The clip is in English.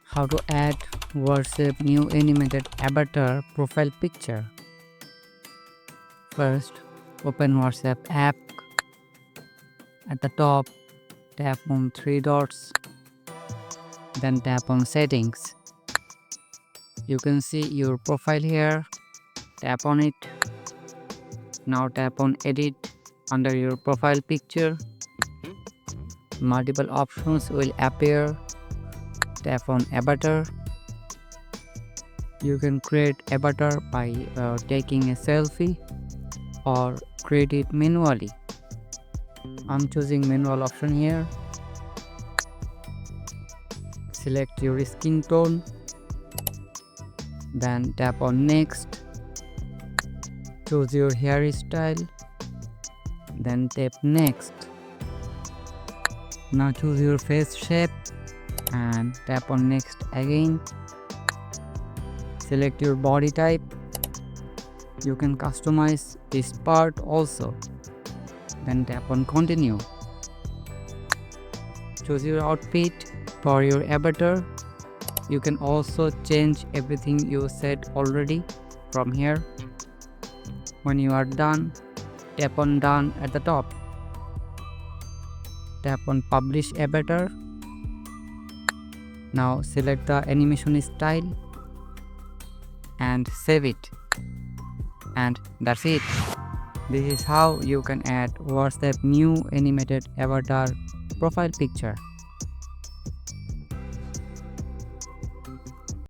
How to add WhatsApp new animated avatar profile picture. First, open WhatsApp app. At the top, tap on three dots, then tap on settings. You can see your profile here. Tap on it. Now tap on edit under your profile picture. Multiple options will appear. Tap on avatar. You can create avatar by taking a selfie or create it manually. I'm choosing manual option here. Select your skin tone, then tap on next. Choose your hairstyle, then tap next. Now choose your face shape and tap on next again. Select your body type. You can customize this part also. Then tap on continue. Choose your outfit for your avatar. You can also change everything you set already from here. When you are done, tap on done at the top. Tap on publish avatar. Now select the animation style and save it. And that's it. This is how you can add WhatsApp new animated avatar profile picture.